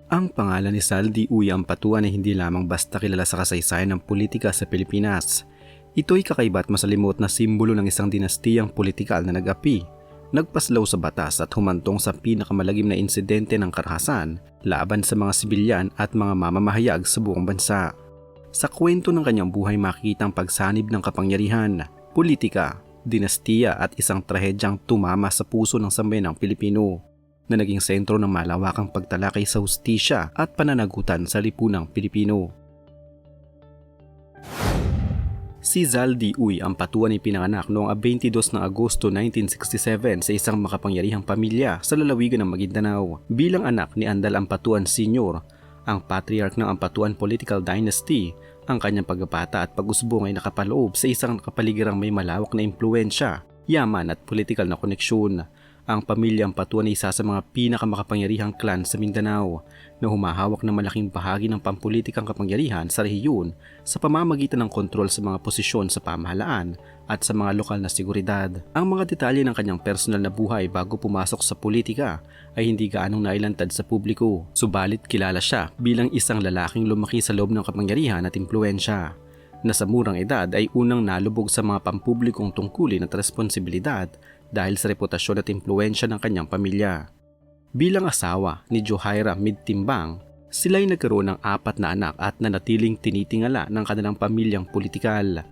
Ang pangalan ni Zaldy Uy Ampatuan ay hindi lamang basta kilala sa kasaysayan ng politika sa Pilipinas. Ito'y kakaiba at masalimot na simbolo ng isang dinastiyang politikal na nag-api, nagpaslaw sa batas at humantong sa pinakamalagim na insidente ng karahasan laban sa mga sibilyan at mga mamamahayag sa buong bansa. Sa kwento ng kanyang buhay makikita ang pagsanib ng kapangyarihan, politika, dinastiya at isang trahedyang tumama sa puso ng sambayanang Pilipino na naging sentro ng malawakang pagtalakay sa hustisya at pananagutan sa lipunang Pilipino. Si Zaldy Uy Ampatuan ay pinanganak noong 22 ng Agosto 1967 sa isang makapangyarihang pamilya sa lalawigan ng Maguindanao. Bilang anak ni Andal Ampatuan Sr., ang patriarch ng Ampatuan Political Dynasty, ang kanyang pagbabata at pag-usbong ay nakapaloob sa isang kapaligirang may malawak na impluensya, yaman at politikal na koneksyon. Ang pamilya Ampatuan ay isa sa mga pinakamakapangyarihang klan sa Mindanao na humahawak ng malaking bahagi ng pampulitikang kapangyarihan sa rehiyon sa pamamagitan ng kontrol sa mga posisyon sa pamahalaan at sa mga lokal na seguridad. Ang mga detalye ng kanyang personal na buhay bago pumasok sa politika ay hindi gaanong nailantad sa publiko, subalit kilala siya bilang isang lalaking lumaki sa loob ng kapangyarihan at impluensya, na sa murang edad ay unang nalubog sa mga pampublikong tungkulin at responsibilidad dahil sa reputasyon at impluensya ng kanyang pamilya. Bilang asawa ni Johaira Midtimbang, sila ay nagkaroon ng 4 na anak at nanatiling tinitingala ng kanilang pamilyang politikal.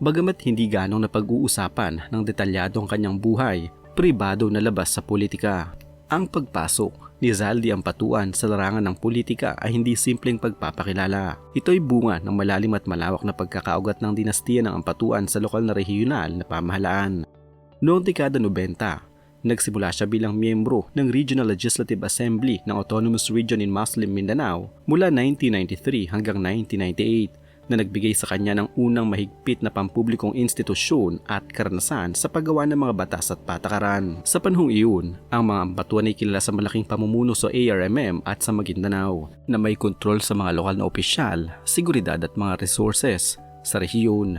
Bagamat hindi ganong napag-uusapan ng detalyado ang kanyang buhay, pribado na labas sa politika. Ang pagpasok ni Zaldy Ampatuan sa larangan ng politika ay hindi simpleng pagpapakilala. Ito'y bunga ng malalim at malawak na pagkakaugat ng dinastiya ng Ampatuan sa lokal na regional na pamahalaan. Noong dekada 90, nagsimula siya bilang miyembro ng Regional Legislative Assembly ng Autonomous Region in Muslim Mindanao mula 1993 hanggang 1998 na nagbigay sa kanya ng unang mahigpit na pampublikong institusyon at karanasan sa paggawa ng mga batas at patakaran. Sa panahong iyon, ang mga Ampatuan ay kilala sa malaking pamumuno sa ARMM at sa Maguindanao na may kontrol sa mga lokal na opisyal, seguridad at mga resources sa rehiyon.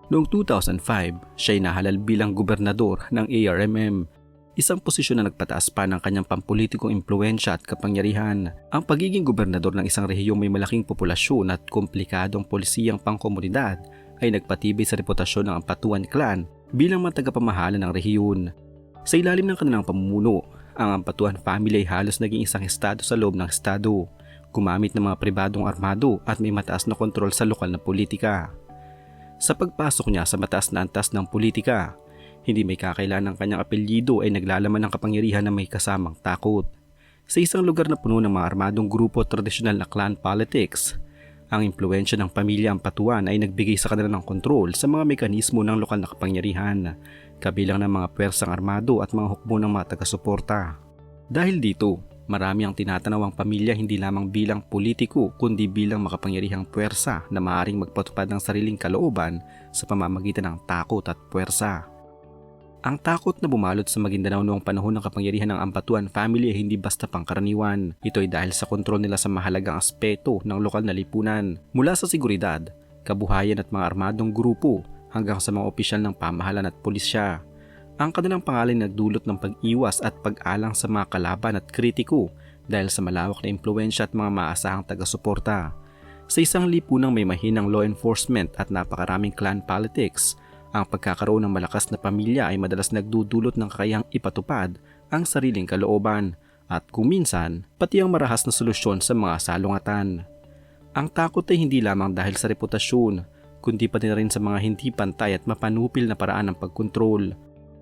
Noong 2005, siya ay nahalal bilang gobernador ng ARMM, isang posisyon na nagpataas pa ng kanyang pampulitikong impluensya at kapangyarihan. Ang pagiging gobernador ng isang rehiyong may malaking populasyon at komplikadong polisiyang pangkomunidad ay nagpatibay sa reputasyon ng Ampatuan Clan bilang mga tagapamahala ng rehiyon. Sa ilalim ng kanilang pamumuno, ang Ampatuan family ay halos naging isang estado sa loob ng estado, gumamit ng mga pribadong armado at may mataas na kontrol sa lokal na politika. Sa pagpasok niya sa mataas na antas ng politika, hindi may kakailan ng kanyang apelyido ay naglalaman ng kapangyarihan na may kasamang takot. Sa isang lugar na puno ng mga armadong grupo at tradisyonal na clan politics, ang impluensya ng pamilya Ampatuan ay nagbigay sa kanila ng kontrol sa mga mekanismo ng lokal na kapangyarihan, kabilang ng mga pwersang armado at mga hukbo ng mga taga-suporta. Dahil dito, marami ang tinatanaw ang pamilya hindi lamang bilang politiko kundi bilang makapangyarihang puwersa na maaaring magpatupad ng sariling kalooban sa pamamagitan ng takot at puwersa. Ang takot na bumalot sa Maguindanao noong panahon ng kapangyarihan ng Ampatuan family ay hindi basta pangkaraniwan. Ito ay dahil sa kontrol nila sa mahalagang aspeto ng lokal na lipunan, mula sa seguridad, kabuhayan at mga armadong grupo hanggang sa mga opisyal ng pamahalan at pulisya. Ang kanilang pangalan nagdulot ng pag-iwas at pag-alang sa mga kalaban at kritiko dahil sa malawak na impluensya at mga maasahang taga-suporta. Sa isang lipunang may mahinang law enforcement at napakaraming clan politics, ang pagkakaroon ng malakas na pamilya ay madalas nagdudulot ng kakayahang ipatupad ang sariling kalooban at kung minsan, pati ang marahas na solusyon sa mga salungatan. Ang takot ay hindi lamang dahil sa reputasyon, kundi pati na rin sa mga hindi pantay at mapanupil na paraan ng pagkontrol.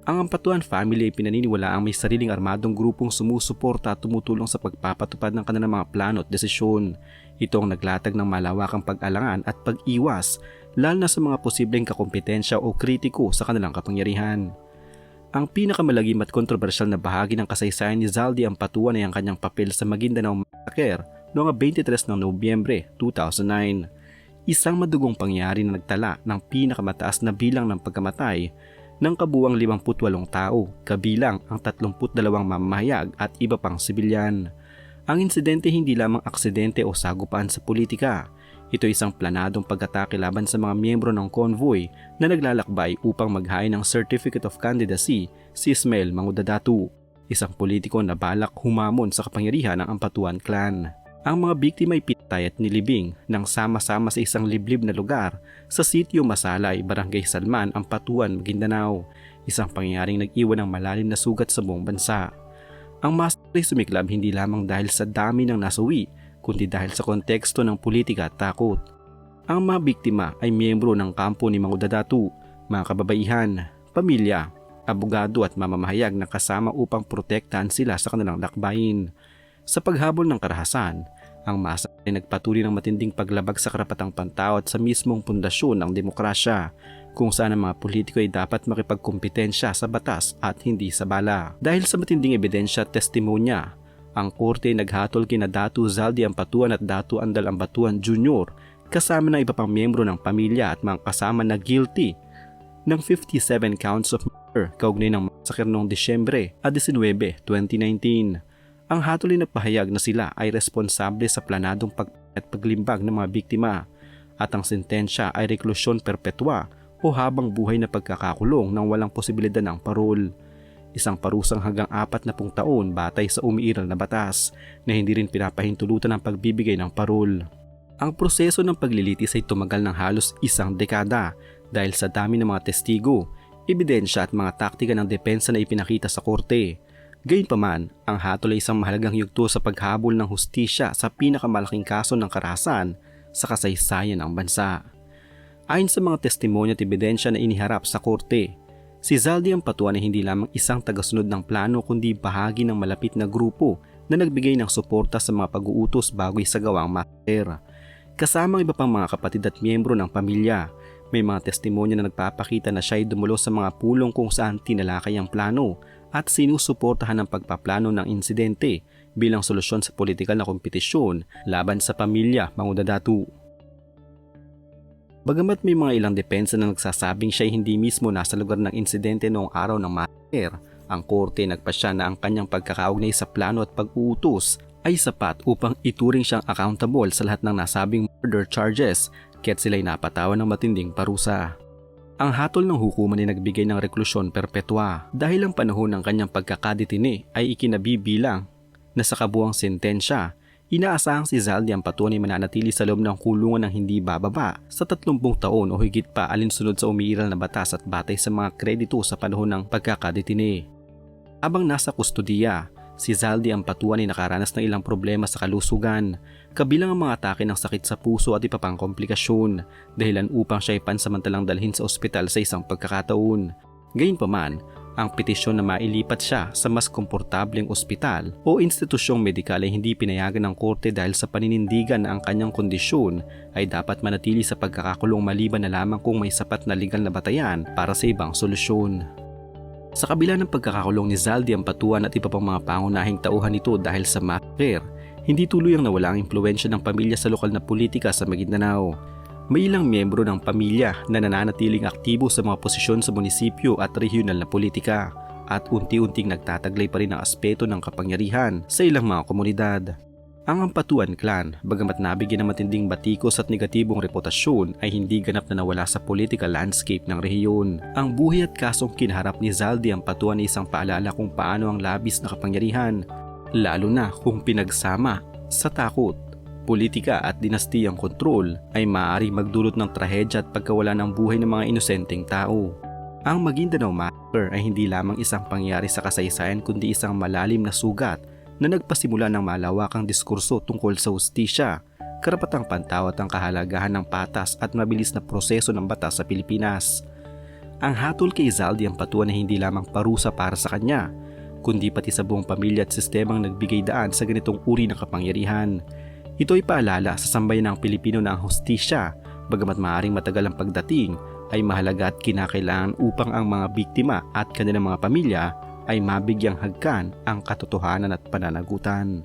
Ang Ampatuan family ay pinaniniwalaang may sariling armadong grupong sumusuporta at tumutulong sa pagpapatupad ng kanilang mga plano at desisyon. Ito ang naglatag ng malawakang pag-alangan at pag-iwas, lalo na sa mga posibleng kakompetensya o kritiko sa kanilang kapangyarihan. Ang pinakamalagim at kontrobersyal na bahagi ng kasaysayan ni Zaldy Ampatuan ay ang kanyang papel sa Maguindanao Massacre noong 23 ng Nobyembre 2009. Isang madugong pangyayari na nagtala ng pinakamataas na bilang ng pagkamatay ng kabuuang 58 tao, kabilang ang 32 mamamahayag at iba pang sibilyan. Ang insidente hindi lamang aksidente o sagupaan sa politika. Ito isang planadong pag-atake laban sa mga miyembro ng convoy na naglalakbay upang maghain ng Certificate of Candidacy si Ismael Mangudadatu. isang politiko na balak humamon sa kapangyarihan ng Ampatuan Clan. Ang mga biktima ay pinatay at nilibing nang sama-sama sa isang liblib na lugar sa sitio Masalay, Barangay Salman, Ampatuan, Maguindanao, isang pangyayaring nag-iwan ng malalim na sugat sa buong bansa. Ang massacre ay sumiklab hindi lamang dahil sa dami ng nasawi, kundi dahil sa konteksto ng politika at takot. Ang mga biktima ay miyembro ng kampo ni Mangu Dadatu, mga kababaihan, pamilya, abogado at mamamahayag na kasama upang protektahan sila sa kanilang lakbayin. Sa paghabol ng karahasan, ang masa ay nagpatuloy ng matinding paglabag sa karapatang pantao at sa mismong pundasyon ng demokrasya, kung saan ang mga politiko ay dapat makipagkompetensya sa batas at hindi sa bala. Dahil sa matinding ebidensya at testimonya, ang korte ay naghatol kina Datu Zaldi Ampatuan at Datu Andal Ampatuan Jr. kasama ng iba pang miyembro ng pamilya at mga kasama na guilty ng 57 counts of murder kaugnay ng massacre noong Disyembre 19, 2019. Ang hatol ay nagpahayag na sila ay responsable sa planadong at paglimbag ng mga biktima at ang sentensya ay reklusyon perpetua o habang buhay na pagkakakulong nang walang posibilidad ng parol. Isang parusang hanggang 40 taon batay sa umiiral na batas na hindi rin pinapahintulutan ang pagbibigay ng parol. Ang proseso ng paglilitis ay tumagal ng halos isang dekada dahil sa dami ng mga testigo, ebidensya at mga taktika ng depensa na ipinakita sa korte. Gayunpaman, ang hatol ay isang mahalagang yugto sa paghabol ng hustisya sa pinakamalaking kaso ng karahasan sa kasaysayan ng bansa. Ayon sa mga testimonya at ebidensya na iniharap sa korte, si Zaldi Ampatuan ay hindi lamang isang tagasunod ng plano kundi bahagi ng malapit na grupo na nagbigay ng suporta sa mga pag-uutos bago isagawang massacre. Kasama ang iba pang mga kapatid at miyembro ng pamilya, may mga testimonya na nagpapakita na siya ay dumulo sa mga pulong kung saan tinalakay ang plano at sinusuportahan ang pagpaplano ng insidente bilang solusyon sa politikal na kompetisyon laban sa pamilya Mangu Dadatu. Bagamat may mga ilang depensa na nagsasabing siya ay hindi mismo nasa lugar ng insidente noong araw ng massacre, ang korte nagpasya na ang kanyang pagkakaugnay sa plano at pag-uutos ay sapat upang ituring siyang accountable sa lahat ng nasabing murder charges kaya't sila'y napatawan ng matinding parusa. Ang hatol ng hukuman ay nagbigay ng reklusyon perpetua dahil ang panahon ng kanyang pagkakadetine ay ikinabibilang na sa kabuang sentensya. Inaasahang si Zaldi Ampatuan ay mananatili sa loob ng kulungan ng hindi bababa sa 30 taon o higit pa alinsunod sa umiiral na batas at batay sa mga kredito sa panahon ng pagkakadetine. Habang nasa kustodiya, si Zaldi Ampatuan ay nakaranas ng ilang problema sa kalusugan, kabilang ang mga atake ng sakit sa puso at iba pang komplikasyon, dahilan upang siya ay pansamantalang dalhin sa ospital sa isang pagkakataon. Gayunpaman, ang petisyon na mailipat siya sa mas komportableng ospital o institusyong medikal ay hindi pinayagan ng korte dahil sa paninindigan na ang kanyang kondisyon ay dapat manatili sa pagkakakulong maliban na lamang kung may sapat na legal na batayan para sa ibang solusyon. Sa kabila ng pagkakakulong ni Zaldi Ampatuan at iba pang mga pangunahing tauhan nito dahil sa massacre, hindi tuluyang nawala ang impluwensya ng pamilya sa lokal na politika sa Maguindanao. May ilang miyembro ng pamilya na nananatiling aktibo sa mga posisyon sa munisipyo at regional na politika at unti-unting nagtataglay pa rin ang aspeto ng kapangyarihan sa ilang mga komunidad. Ang Ampatuan Clan, bagamat nabigyan ng matinding batikos at negatibong reputasyon, ay hindi ganap na nawala sa political landscape ng rehiyon. Ang buhay at kasong kinaharap ni Zaldi Ampatuan ay isang paalala kung paano ang labis na kapangyarihan, lalo na kung pinagsama sa takot, politika at dinastiyang kontrol, ay maaari magdulot ng trahedya at pagkawala ng buhay ng mga inosenteng tao. Ang Maguindanao Massacre ay hindi lamang isang pangyari sa kasaysayan kundi isang malalim na sugat na nagpasimula ng malawakang diskurso tungkol sa hustisya, karapatang pantao at ang kahalagahan ng patas at mabilis na proseso ng batas sa Pilipinas. Ang hatol kay Zaldi Ampatuan ay hindi lamang parusa para sa kanya, kundi pati sa buong pamilya at sistemang nagbigay daan sa ganitong uri ng kapangyarihan. Ito ay paalala sa sambayan ng Pilipino na ang hustisya, bagamat maaaring matagal ang pagdating, ay mahalaga at kinakailangan upang ang mga biktima at kanilang mga pamilya ay mabigyang hagkan ang katotohanan at pananagutan.